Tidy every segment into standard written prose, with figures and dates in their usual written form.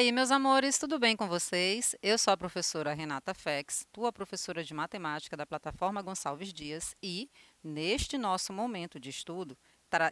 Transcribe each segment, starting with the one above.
aí, meus amores, tudo bem com vocês? Eu sou a professora Renata Fex, tua professora de matemática da plataforma Gonçalves Dias e, neste nosso momento de estudo,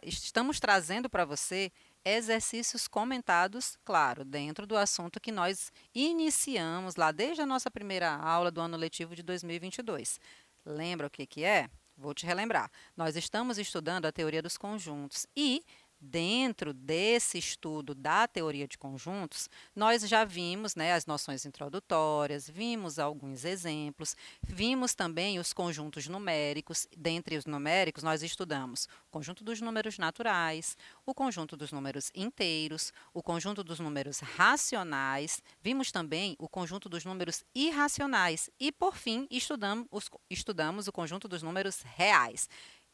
estamos trazendo para você exercícios comentados, claro, dentro do assunto que nós iniciamos lá desde a nossa primeira aula do ano letivo de 2022. Lembra o que que é? Vou te relembrar. Nós estamos estudando a teoria dos conjuntos e dentro desse estudo da teoria de conjuntos, nós já vimos, né, as noções introdutórias, vimos alguns exemplos, vimos também os conjuntos numéricos. Dentre os numéricos, nós estudamos o conjunto dos números naturais, o conjunto dos números inteiros, o conjunto dos números racionais, vimos também o conjunto dos números irracionais e, por fim, estudamos o conjunto dos números reais.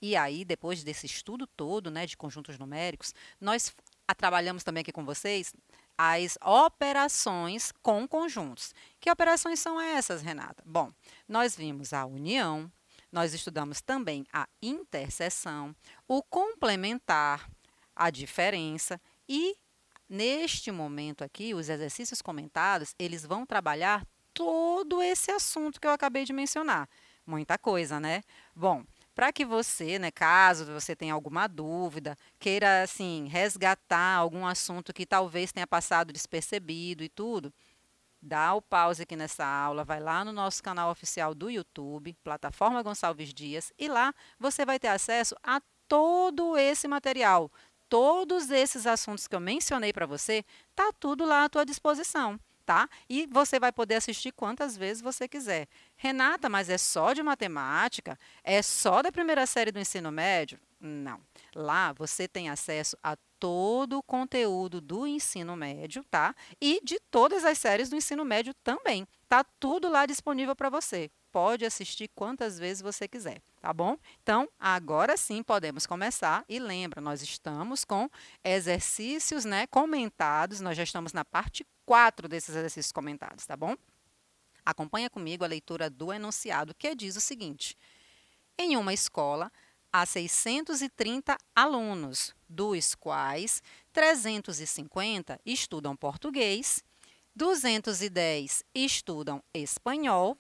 E aí, depois desse estudo todo, né, de conjuntos numéricos, nós trabalhamos também aqui com vocês as operações com conjuntos. Que operações são essas, Renata? Bom, nós vimos a união, nós estudamos também a interseção, o complementar, a diferença e, neste momento aqui, os exercícios comentados, eles vão trabalhar todo esse assunto que eu acabei de mencionar. Muita coisa, né? Bom, para que você, né, caso você tenha alguma dúvida, queira assim resgatar algum assunto que talvez tenha passado despercebido e tudo, dá o pause aqui nessa aula, vai lá no nosso canal oficial do YouTube, Plataforma Gonçalves Dias, e lá você vai ter acesso a todo esse material. Todos esses assuntos que eu mencionei para você, tá tudo lá à tua disposição, tá? E você vai poder assistir quantas vezes você quiser. Renata, mas é só de matemática? É só da primeira série do ensino médio? Não. Lá você tem acesso a todo o conteúdo do ensino médio, tá? E de todas as séries do ensino médio também. Tá tudo lá disponível para você. Pode assistir quantas vezes você quiser, tá bom? Então, agora sim podemos começar. E lembra, nós estamos com exercícios, né, comentados. Nós já estamos na parte 4 desses exercícios comentados, tá bom? Acompanha comigo a leitura do enunciado, que diz o seguinte: em uma escola, há 630 alunos, dos quais 350 estudam português, 210 estudam espanhol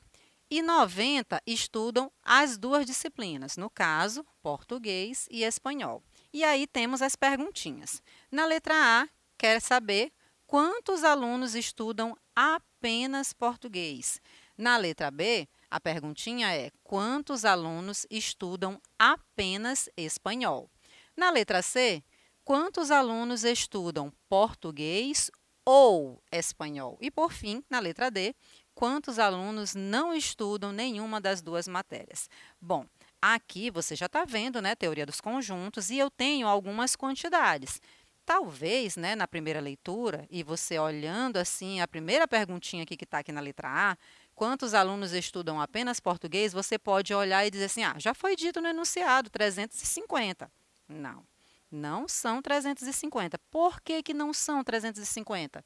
e 90 estudam as duas disciplinas, no caso, português e espanhol. E aí temos as perguntinhas. Na letra A, quer saber quantos alunos estudam apenas português. Na letra B, a perguntinha é: quantos alunos estudam apenas espanhol? Na letra C, quantos alunos estudam português ou espanhol? E, por fim, na letra D, quantos alunos não estudam nenhuma das duas matérias? Bom, aqui você já está vendo, né, teoria dos conjuntos, e eu tenho algumas quantidades. Talvez, né, na primeira leitura, e você olhando assim, a primeira perguntinha aqui que está aqui na letra A, quantos alunos estudam apenas português, você pode olhar e dizer assim, já foi dito no enunciado, 350. Não, não são 350. Por que que não são 350?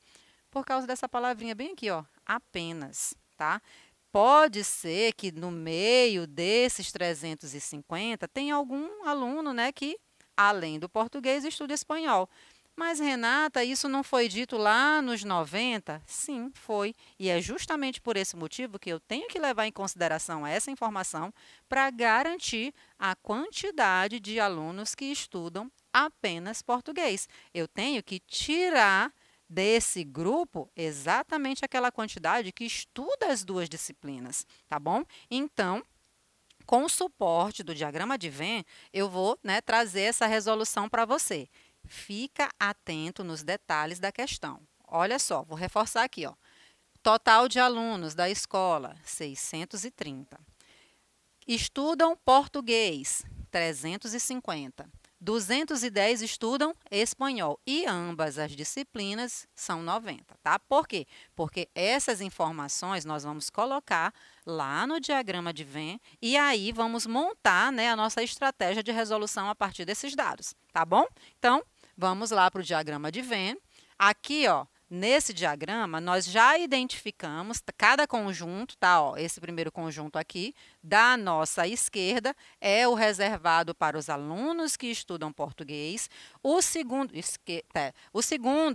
Por causa dessa palavrinha bem aqui, ó, apenas, tá? Pode ser que no meio desses 350 tenha algum aluno, né, que, além do português, estuda espanhol. Mas, Renata, isso não foi dito lá nos 90? Sim, foi. E é justamente por esse motivo que eu tenho que levar em consideração essa informação para garantir a quantidade de alunos que estudam apenas português. Eu tenho que tirar desse grupo exatamente aquela quantidade que estuda as duas disciplinas, tá bom? Então, com o suporte do diagrama de Venn, eu vou, né, trazer essa resolução para você. Fica atento nos detalhes da questão. Olha só, vou reforçar aqui, ó. Total de alunos da escola, 630. Estudam português, 350. 210 estudam espanhol e ambas as disciplinas são 90, tá? Por quê? Porque essas informações nós vamos colocar lá no diagrama de Venn e aí vamos montar, né, a nossa estratégia de resolução a partir desses dados, tá bom? Então, vamos lá para o diagrama de Venn. Aqui, ó, nesse diagrama, nós já identificamos cada conjunto, tá? Ó, esse primeiro conjunto aqui, da nossa esquerda, é o reservado para os alunos que estudam português. O segundo,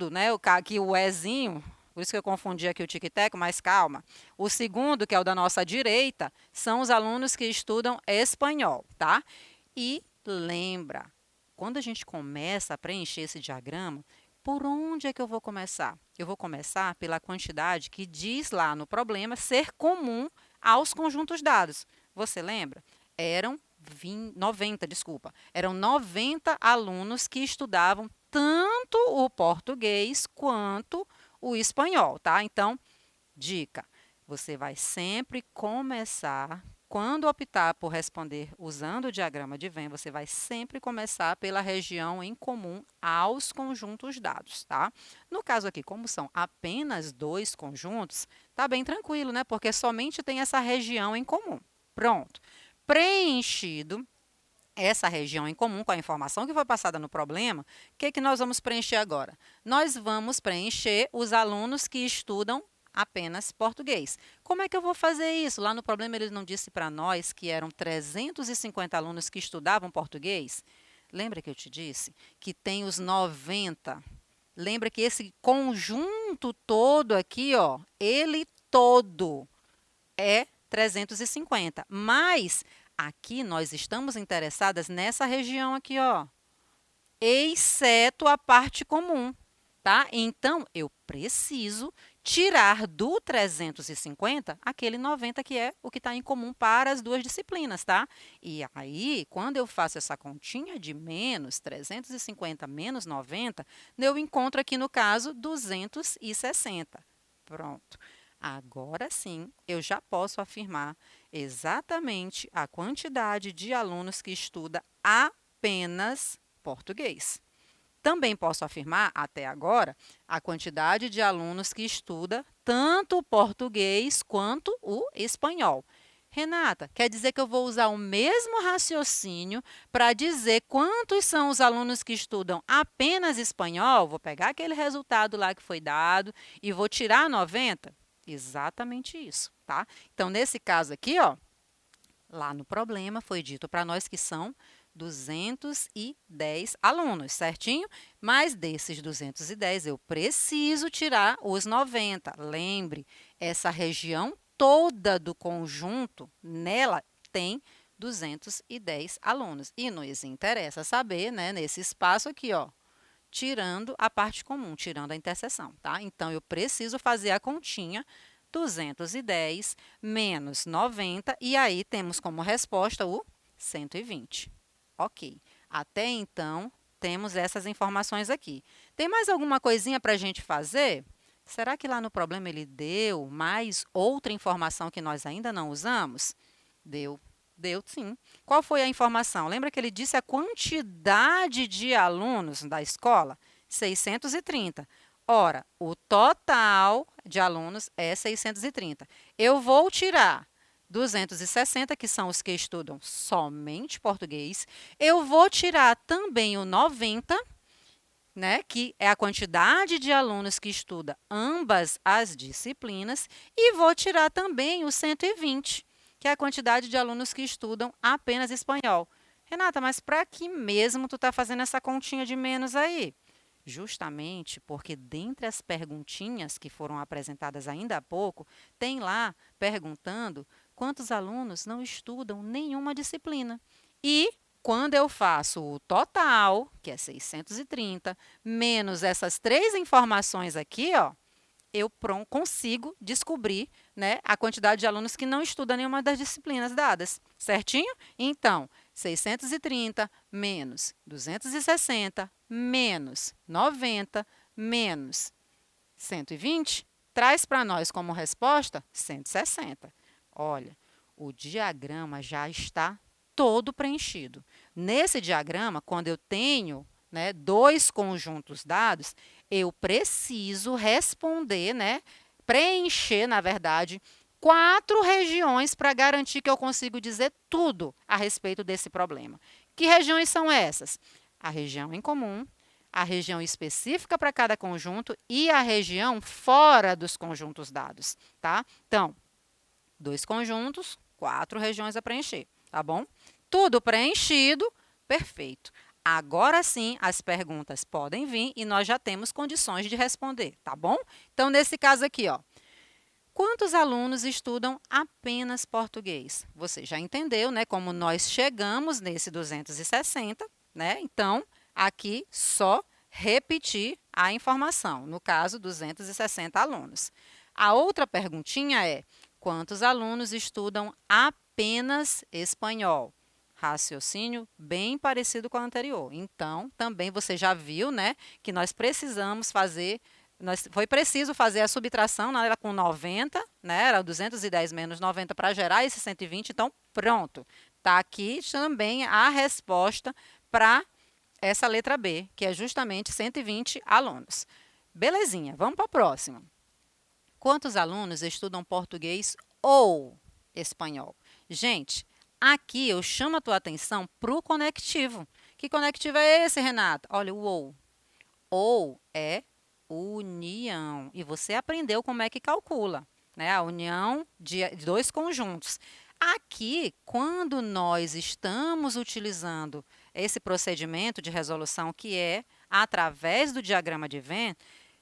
né, aqui o Ezinho, por isso que eu confundi aqui o tic-tac, mas calma. O segundo, que é o da nossa direita, são os alunos que estudam espanhol, tá? E lembra, quando a gente começa a preencher esse diagrama, por onde é que eu vou começar? Eu vou começar pela quantidade que diz lá no problema ser comum aos conjuntos dados. Você lembra? Eram 90 alunos que estudavam tanto o português quanto o espanhol, tá? Então, dica, você vai sempre começar, quando optar por responder usando o diagrama de Venn, você vai sempre começar pela região em comum aos conjuntos dados, tá? No caso aqui, como são apenas 2 conjuntos, tá bem tranquilo, né? Porque somente tem essa região em comum. Pronto. Preenchido essa região em comum com a informação que foi passada no problema, o que nós vamos preencher agora? Nós vamos preencher os alunos que estudam apenas português. Como é que eu vou fazer isso? Lá no problema ele não disse para nós que eram 350 alunos que estudavam português? Lembra que eu te disse que tem os 90? Lembra que esse conjunto todo aqui, ó, ele todo é 350, mas aqui nós estamos interessadas nessa região aqui, ó, exceto a parte comum, tá? Então, eu preciso tirar do 350 aquele 90 que é o que está em comum para as duas disciplinas, tá? E aí, quando eu faço essa continha de menos 350 menos 90, eu encontro aqui no caso 260. Pronto. Agora sim, eu já posso afirmar exatamente a quantidade de alunos que estuda apenas português. Também posso afirmar, até agora, a quantidade de alunos que estuda tanto o português quanto o espanhol. Renata, quer dizer que eu vou usar o mesmo raciocínio para dizer quantos são os alunos que estudam apenas espanhol? Vou pegar aquele resultado lá que foi dado e vou tirar 90? Exatamente isso, tá? Então, nesse caso aqui, ó, lá no problema foi dito para nós que são 210 alunos, certinho? Mas desses 210 eu preciso tirar os 90. Lembre, essa região toda do conjunto, nela tem 210 alunos. E nos interessa saber, né, nesse espaço aqui, ó, tirando a parte comum, tirando a interseção, tá? Então, eu preciso fazer a continha 210 menos 90, e aí temos como resposta o 120. Ok. Até então, temos essas informações aqui. Tem mais alguma coisinha para a gente fazer? Será que lá no problema ele deu mais outra informação que nós ainda não usamos? Deu. Deu sim. Qual foi a informação? Lembra que ele disse a quantidade de alunos da escola? 630. Ora, o total de alunos é 630. Eu vou tirar 260, que são os que estudam somente português. Eu vou tirar também o 90, né, que é a quantidade de alunos que estuda ambas as disciplinas. E vou tirar também o 120, que é a quantidade de alunos que estudam apenas espanhol. Renata, mas para que mesmo tu está fazendo essa continha de menos aí? Justamente porque dentre as perguntinhas que foram apresentadas ainda há pouco, tem lá perguntando quantos alunos não estudam nenhuma disciplina. E quando eu faço o total, que é 630, menos essas 3 informações aqui, ó, eu consigo descobrir, né, a quantidade de alunos que não estudam nenhuma das disciplinas dadas, certinho? Então, 630 menos 260 menos 90 menos 120 traz para nós como resposta 160. Olha, o diagrama já está todo preenchido. Nesse diagrama, quando eu tenho, né, 2 conjuntos dados, eu preciso responder, né, preencher, na verdade, 4 regiões para garantir que eu consigo dizer tudo a respeito desse problema. Que regiões são essas? A região em comum, a região específica para cada conjunto e a região fora dos conjuntos dados, tá? Então, 2 conjuntos, 4 regiões a preencher, tá bom? Tudo preenchido, perfeito. Agora sim, as perguntas podem vir e nós já temos condições de responder, tá bom? Então, nesse caso aqui, ó, quantos alunos estudam apenas português? Você já entendeu, né, como nós chegamos nesse 260, né? Então, aqui só repetir a informação, no caso, 260 alunos. A outra perguntinha é: quantos alunos estudam apenas espanhol? Raciocínio bem parecido com o anterior. Então, também você já viu, né, que nós precisamos fazer, foi preciso fazer a subtração, né, era com 90, né, era 210 menos 90 para gerar esse 120, então pronto. Está aqui também a resposta para essa letra B, que é justamente 120 alunos. Belezinha, vamos para a próxima. Quantos alunos estudam português ou espanhol? Gente, aqui eu chamo a tua atenção para o conectivo. Que conectivo é esse, Renata? Olha, o ou. Ou é união. E você aprendeu como é que calcula, né? A união de dois conjuntos. Aqui, quando nós estamos utilizando esse procedimento de resolução, que é através do diagrama de Venn,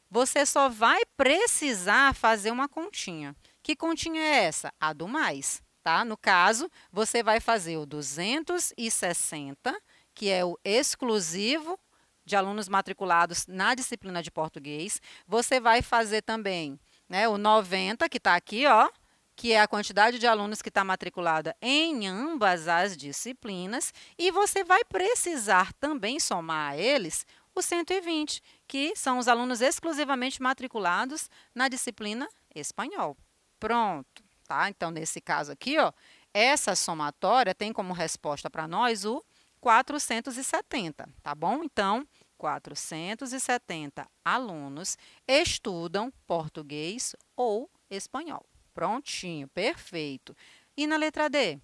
você só vai precisar fazer uma continha. Que continha é essa? A do mais, tá? No caso, você vai fazer o 260, que é o exclusivo de alunos matriculados na disciplina de português. Você vai fazer também, né, o 90, que está aqui, ó, que é a quantidade de alunos que está matriculada em ambas as disciplinas. E você vai precisar também somar a eles o 120, que são os alunos exclusivamente matriculados na disciplina espanhol. Pronto, tá? Então, nesse caso aqui, ó, essa somatória tem como resposta para nós o 470, tá bom? Então, 470 alunos estudam português ou espanhol. Prontinho, perfeito. E na letra D?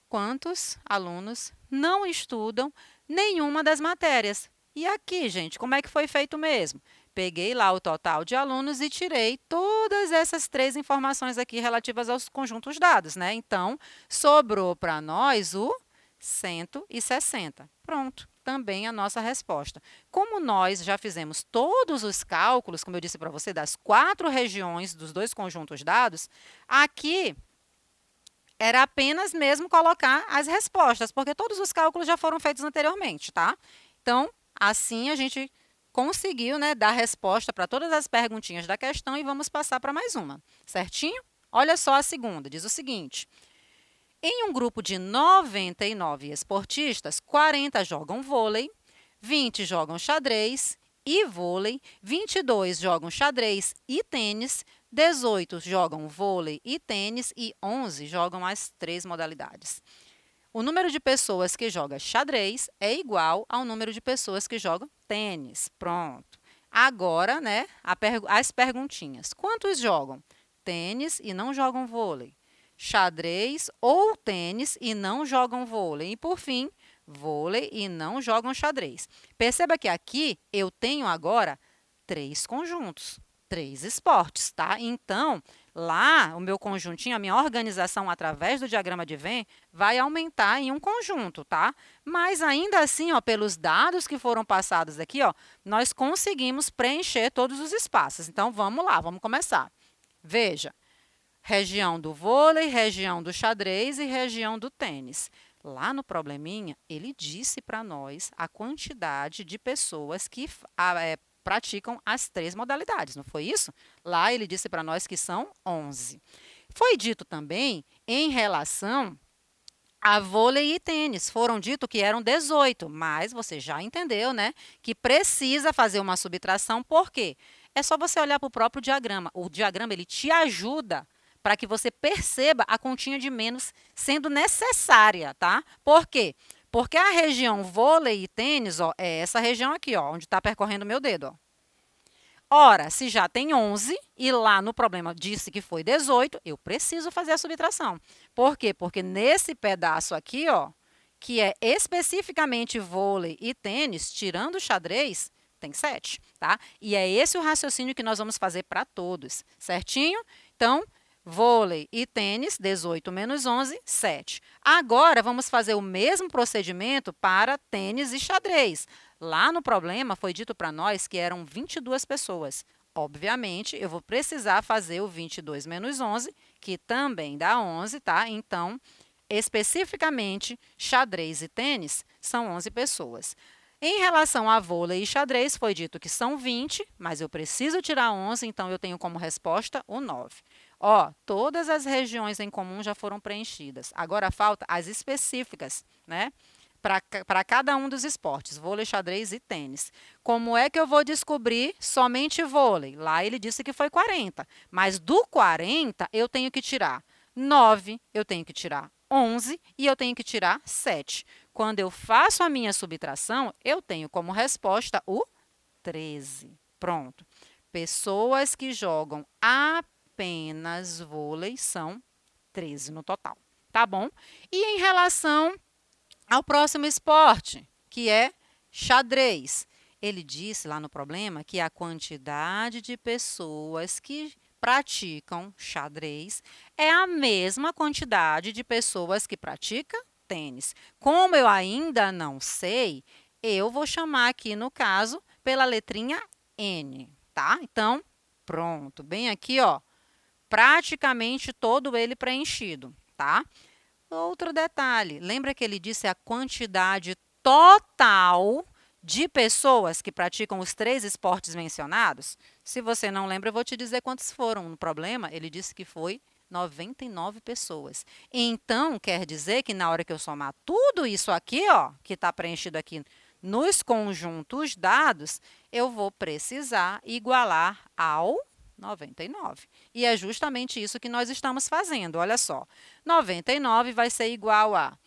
Quantos alunos não estudam nenhuma das matérias? E aqui, gente, como é que foi feito mesmo? Peguei lá o total de alunos e tirei todas essas três informações aqui relativas aos conjuntos dados, né? Então, sobrou para nós o 160. Pronto, também a nossa resposta. Como nós já fizemos todos os cálculos, como eu disse para você, das 4 regiões dos dois conjuntos dados, aqui era apenas mesmo colocar as respostas, porque todos os cálculos já foram feitos anteriormente, tá? Então, assim a gente conseguiu, né, dar resposta para todas as perguntinhas da questão e vamos passar para mais uma, certinho? Olha só a segunda, diz o seguinte: em um grupo de 99 esportistas, 40 jogam vôlei, 20 jogam xadrez e vôlei, 22 jogam xadrez e tênis, 18 jogam vôlei e tênis e 11 jogam as três modalidades. O número de pessoas que joga xadrez é igual ao número de pessoas que jogam tênis. Pronto. Agora, né, as perguntinhas. Quantos jogam tênis e não jogam vôlei? Xadrez ou tênis e não jogam vôlei? E, por fim, vôlei e não jogam xadrez. Perceba que aqui eu tenho agora 3 conjuntos, 3 esportes, tá? Então, lá, o meu conjuntinho, a minha organização através do diagrama de Venn vai aumentar em um conjunto, tá? Mas ainda assim, ó, pelos dados que foram passados aqui, ó, nós conseguimos preencher todos os espaços. Então, vamos lá, vamos começar. Veja, região do vôlei, região do xadrez e região do tênis. Lá no probleminha, ele disse para nós a quantidade de pessoas que praticam as 3 modalidades, não foi isso? Lá ele disse para nós que são 11. Foi dito também em relação a vôlei e tênis. Foram dito que eram 18, mas você já entendeu, né? Que precisa fazer uma subtração, por quê? É só você olhar para o próprio diagrama. O diagrama ele te ajuda para que você perceba a continha de menos sendo necessária, tá? Por quê? Porque a região vôlei e tênis, ó, é essa região aqui, ó, onde está percorrendo o meu dedo, ó. Ora, se já tem 11 e lá no problema disse que foi 18, eu preciso fazer a subtração. Por quê? Porque nesse pedaço aqui, ó, que é especificamente vôlei e tênis, tirando o xadrez, tem 7, tá? E é esse o raciocínio que nós vamos fazer para todos, certinho? Então, Vôlei e tênis, 18 menos 11, 7. Agora, vamos fazer o mesmo procedimento para tênis e xadrez. Lá no problema, foi dito para nós que eram 22 pessoas. Obviamente, eu vou precisar fazer o 22 menos 11, que também dá 11, tá? Então, especificamente, xadrez e tênis são 11 pessoas. Em relação a vôlei e xadrez, foi dito que são 20, mas eu preciso tirar 11, então eu tenho como resposta o 9. Ó, todas as regiões em comum já foram preenchidas. Agora falta as específicas, né? Para cada um dos esportes, vôlei, xadrez e tênis. Como é que eu vou descobrir somente vôlei? Lá ele disse que foi 40, mas do 40 eu tenho que tirar 9, eu tenho que tirar 11 e eu tenho que tirar 7. Quando eu faço a minha subtração, eu tenho como resposta o 13. Pronto. Pessoas que jogam apenas vôlei são 13 no total, tá bom? E em relação ao próximo esporte, que é xadrez, ele disse lá no problema que a quantidade de pessoas que praticam xadrez é a mesma quantidade de pessoas que praticam tênis. Como eu ainda não sei, eu vou chamar aqui, no caso, pela letrinha N, tá? Então, pronto, bem aqui, ó, praticamente todo ele preenchido, tá? Outro detalhe, lembra que ele disse a quantidade total de pessoas que praticam os 3 esportes mencionados? Se você não lembra, eu vou te dizer quantos foram. No problema, ele disse que foi 99 pessoas. Então, quer dizer que na hora que eu somar tudo isso aqui, ó, que está preenchido aqui nos conjuntos dados, eu vou precisar igualar ao 99. E é justamente isso que nós estamos fazendo. Olha só, 99 vai ser igual a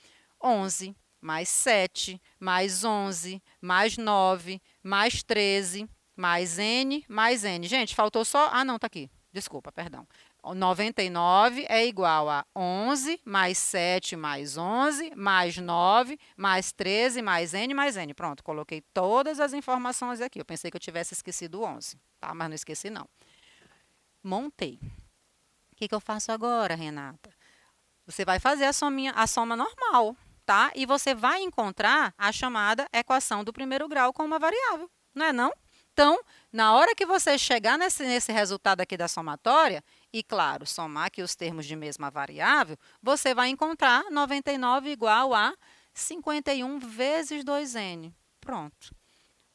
11 mais 7, mais 11, mais 9, mais 13, mais N, mais N. Gente, faltou só... Ah, não, tá aqui. Desculpa, perdão. 99 é igual a 11 mais 7 mais 11 mais 9 mais 13 mais N. Pronto, coloquei todas as informações aqui. Eu pensei que eu tivesse esquecido o 11, tá? Mas não esqueci, não. Montei. O que eu faço agora, Renata? Você vai fazer a soma normal, tá? E você vai encontrar a chamada equação do primeiro grau com uma variável, não é não? Então, na hora que você chegar nesse resultado aqui da somatória, e claro, somar aqui os termos de mesma variável, você vai encontrar 99 igual a 51 vezes 2n. Pronto.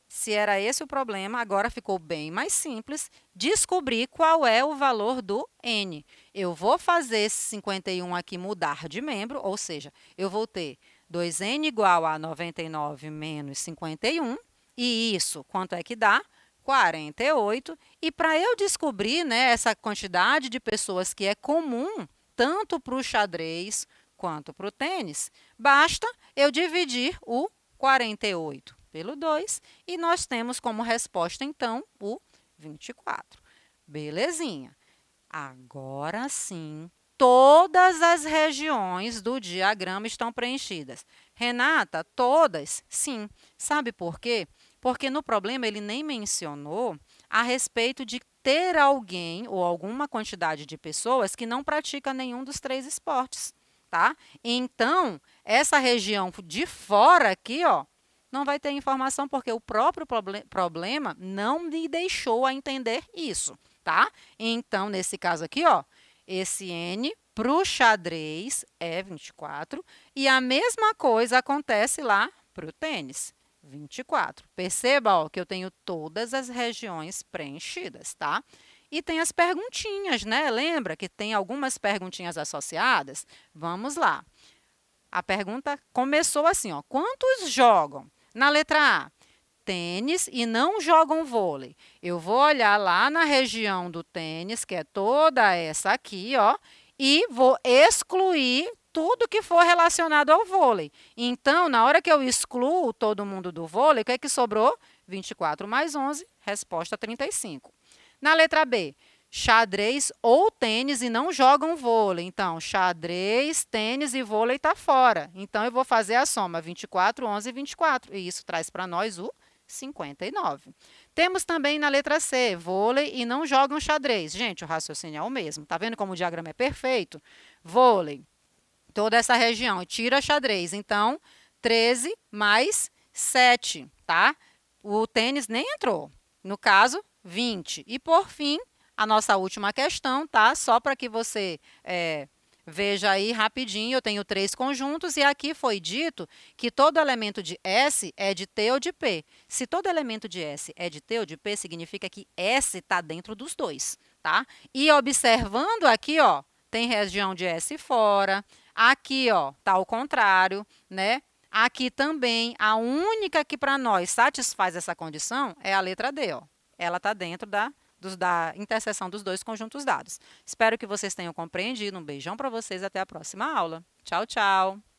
Se era esse o problema, agora ficou bem mais simples descobrir qual é o valor do n. Eu vou fazer esse 51 aqui mudar de membro, ou seja, eu vou ter 2n igual a 99 menos 51, e isso, quanto é que dá? 48. E para eu descobrir, né, essa quantidade de pessoas que é comum, tanto para o xadrez quanto para o tênis, basta eu dividir o 48 pelo 2, e nós temos como resposta, então, o 24. Belezinha. Agora sim, todas as regiões do diagrama estão preenchidas. Renata, todas? Sim. Sabe por quê? Porque no problema ele nem mencionou a respeito de ter alguém ou alguma quantidade de pessoas que não pratica nenhum dos 3 esportes, tá? Então, essa região de fora aqui, ó, não vai ter informação porque o próprio problema não me deixou a entender isso, tá? Então, nesse caso aqui, ó, esse N para o xadrez é 24 e a mesma coisa acontece lá para o tênis, 24. Perceba, ó, que eu tenho todas as regiões preenchidas, tá? E tem as perguntinhas, né? Lembra que tem algumas perguntinhas associadas? Vamos lá. A pergunta começou assim, ó, quantos jogam? Na letra A, tênis e não jogam vôlei. Eu vou olhar lá na região do tênis, que é toda essa aqui, ó, e vou excluir tudo que for relacionado ao vôlei. Então, na hora que eu excluo todo mundo do vôlei, o que é que sobrou? 24 mais 11, resposta 35. Na letra B, xadrez ou tênis e não jogam vôlei. Então, xadrez, tênis e vôlei está fora. Então, eu vou fazer a soma 24, 11 e 24. E isso traz para nós o 59. Temos também na letra C, vôlei e não jogam xadrez. Gente, o raciocínio é o mesmo. Tá vendo como o diagrama é perfeito? Vôlei, toda essa região, e tira xadrez. Então, 13 mais 7, tá? O tênis nem entrou. No caso, 20. E, por fim, a nossa última questão, tá? Só para que você veja aí rapidinho, eu tenho 3 conjuntos e aqui foi dito que todo elemento de S é de T ou de P. Se todo elemento de S é de T ou de P, significa que S está dentro dos dois, tá? E observando aqui, ó, tem região de S fora, aqui, ó, tá ao contrário, né? Aqui também, a única que para nós satisfaz essa condição é a letra D, ó. Ela está dentro da interseção dos dois conjuntos dados. Espero que vocês tenham compreendido. Um beijão para vocês. Até a próxima aula. Tchau, tchau.